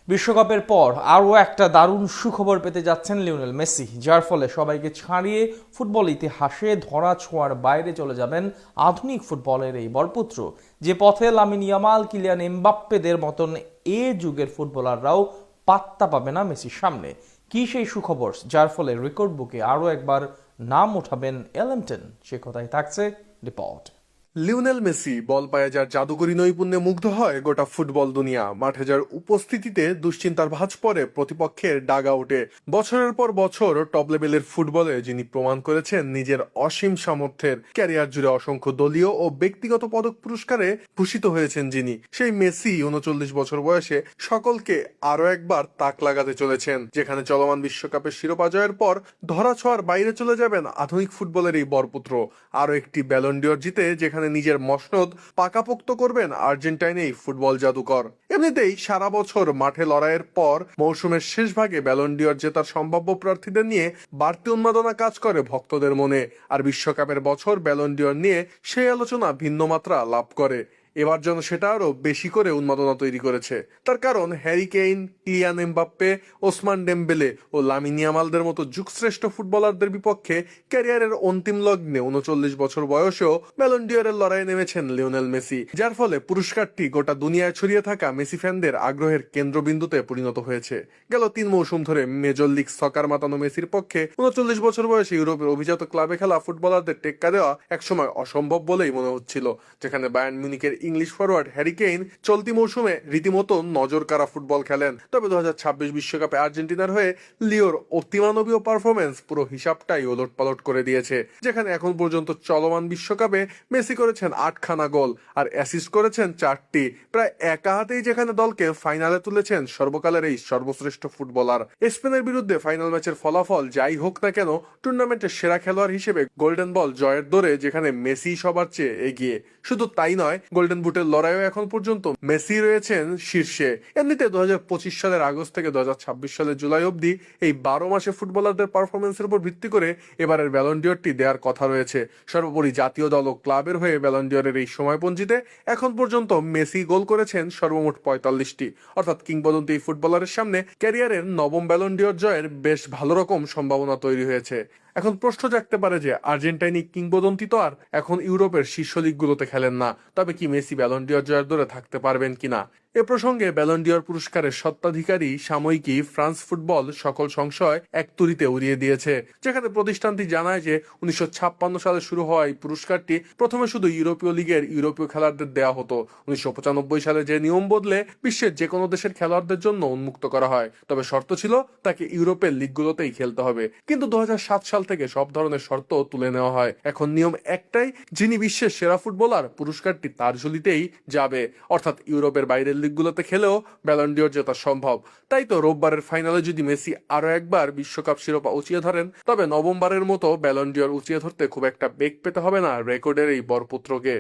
বিশ্বকাপের পর আরও একটা দারুণ সুখবর পেতে যাচ্ছেন লিওনেল মেসি, যার ফলে সবাইকে ছাড়িয়ে ফুটবল ইতিহাসে ধরা ছোঁয়ার বাইরে চলে যাবেন আধুনিক ফুটবলের এই বরপুত্র। যে পথে লামিন ইয়ামাল, কিলিয়ান এমবাপ্পেদের মতন এ যুগের ফুটবলাররাও পাত্তা পাবে না মেসির সামনে। কি সেই সুখবর যার ফলে রেকর্ড বুকে আরও একবার নাম ওঠাবেন এলেমটন? সে কথাই থাকছে রিপোর্ট। লিওনেল মেসি বল পায়ে যার জাদুকরী নৈপুণ্যে মুগ্ধ হয় গোটা ফুটবল দুনিয়া। মাঠে যার উপস্থিতিতে দুশ্চিন্তার ভাঁজ পড়ে প্রতিপক্ষের ডাগ আউটে। বছরের পর বছর টপ লেভেলের ফুটবলে যিনি প্রমাণ করেছেন নিজের অসীম সামর্থ্যের, ক্যারিয়ার জুড়ে অসংখ্য দলীয় ও ব্যক্তিগত পদক পুরস্কারে ভূষিত হয়েছেন যিনি, সেই মেসি 39 বছর বয়সে সকলকে আরো একবার তাক লাগাতে চলেছেন। যেখানে চলমান বিশ্বকাপের শিরোপা জয়ের পর ধরা ছোঁয়ার বাইরে চলে যাবেন আধুনিক ফুটবলের এই বরপুত্র। আরো একটি ব্যালন ডিওর জিতে যেখানে নিজের মসনদ পাকাপোক্ত করবেন আর্জেন্টাইন এই ফুটবল জাদুকর। এমনিতেই সারা বছর মাঠে লড়াইয়ের পর মৌসুমের শেষ ভাগে ব্যালন ডিওর জেতার সম্ভাব্য প্রার্থীদের নিয়ে বাড়তি উন্মাদনা কাজ করে ভক্তদের মনে। আর বিশ্বকাপের বছর ব্যালন ডিওর নিয়ে সেই আলোচনা ভিন্ন মাত্রা লাভ করে। এবার যেন সেটা আরো বেশি করে উন্মাদনা তৈরি করেছে। তার কারণ Harry Kane, Kylian Mbappe, Ousmane Dembele ও লামিন ইয়ামালদের মতো যুগশ্রেষ্ঠ ফুটবলারদের বিপক্ষে ক্যারিয়ারের অন্তিম লগ্নে 39 বছর বয়সেও ব্যালন ডিওরের লড়াইয়ে নেমেছেন লিওনেল মেসি, যার ফলে পুরস্কারটি গোটা দুনিয়ায় ছড়িয়ে থাকা মেসি ফ্যানদের আগ্রহের কেন্দ্রবিন্দুতে পরিণত হয়েছে। গেল 3 মৌসুম ধরে মেজর লিগ সকার মাতানো মেসির পক্ষে 39 বছর বয়সে ইউরোপের অভিজাত ক্লাবে খেলা ফুটবলারদের টেক্কা দেওয়া একসময় অসম্ভব বলেই মনে হচ্ছিল। যেখানে বায়ার্ন মিউনিখের ইংলিশ ফরওয়ার্ড হ্যারি কেইন চলতি মৌসুমে রীতিমতো নজর কাড়া ফুটবল খেলেন। তবে 2026 বিশ্বকাপে আর্জেন্টিনার হয়ে লিওর অতিমানবীয় পারফরমেন্স পুরো হিসাবটাই ওলটপালট করে দিয়েছে। যেখানে এখন পর্যন্ত চলমান বিশ্বকাপে মেসি করেছেন 8খানা গোল আর অ্যাসিস্ট করেছেন 4টি, প্রায় একা হাতেই যেখানে দলকে ফাইনালে তুলেছেন সর্বকালের এই সর্বশ্রেষ্ঠ ফুটবলার। স্পেনের বিরুদ্ধে ফাইনাল ম্যাচের ফলাফল যাই হোক না কেন, টুর্নামেন্টের সেরা খেলোয়াড় হিসেবে গোল্ডেন বল জয়ের দৌড়ে যেখানে মেসি সবার চেয়ে এগিয়ে। শুধু তাই নয়, গোল্ডেন বুটের লড়াইও এখন পর্যন্ত মেসি রয়েছেন শীর্ষে। এমনিতে 2025 সালের আগস্ট থেকে 2026 সালের জুলাই অবধি এই 12 মাসে ফুটবলারদের পারফরমেন্সের উপর ভিত্তি করে এবারের ব্যালন ডিওরটি দেওয়ার কথা রয়েছে। সর্বোপরি জাতীয় দল ও ক্লাবের হয়ে ব্যালন ডিওরের এই সময়পঞ্জিতে এখন পর্যন্ত মেসি গোল করেছেন সর্বমোট 45টি, অর্থাৎ কিংবদন্তি এই ফুটবলারের সামনে ক্যারিয়ারের নবম ব্যালন ডিওর জয়ের বেশ ভালো রকম সম্ভাবনা তৈরি হয়েছে। এখন প্রশ্ন জাগতে পারে যে আর্জেন্টাইনি কিংবদন্তি তো আর এখন ইউরোপের শীর্ষ লিগগুলোতে খেলেন না, তবে কি মেসি ব্যালন ডিওর জয়ের দৌড়ে থাকতে পারবেন কিনা? এ প্রসঙ্গে ব্যালন ডিওর পুরস্কারের স্বত্বাধিকারী সাময়িকী ফ্রান্স ফুটবল সকল সংশয় এক তুড়িতে উড়িয়ে দিয়েছে। যেখানে প্রতিষ্ঠানটি জানায় যে 1956 সালে শুরু হওয়া এই পুরস্কারটি প্রথমে শুধু ইউরোপীয় লিগের ইউরোপীয় খেলোয়াড়দের দেওয়া হতো। 1995 সালে যে নিয়ম বদলে বিশ্বের যে কোনো দেশের খেলোয়াড়দের জন্য উন্মুক্ত করা হয়, তবে শর্ত ছিল তাকে ইউরোপের লিগগুলোতেই খেলতে হবে। কিন্তু 2007 সাল থেকে সব ধরনের শর্ত তুলে নেওয়া হয়। এখন নিয়ম একটাই, যিনি বিশ্বের সেরা ফুটবলার পুরস্কারটি তার ঝুলিতেই যাবে, অর্থাৎ ইউরোপের বাইরের লিগগুলোতে খেলেও ব্যালন ডিওর জেতা সম্ভব। তাই তো রোববারের ফাইনালে যদি মেসি আরো একবার বিশ্বকাপ শিরোপা উঁচিয়ে ধরেন, তবে নবমবারের মতো ব্যালন ডিওর উঁচিয়ে ধরতে খুব একটা বেগ পেতে হবে না রেকর্ডের এই বরপুত্রকে।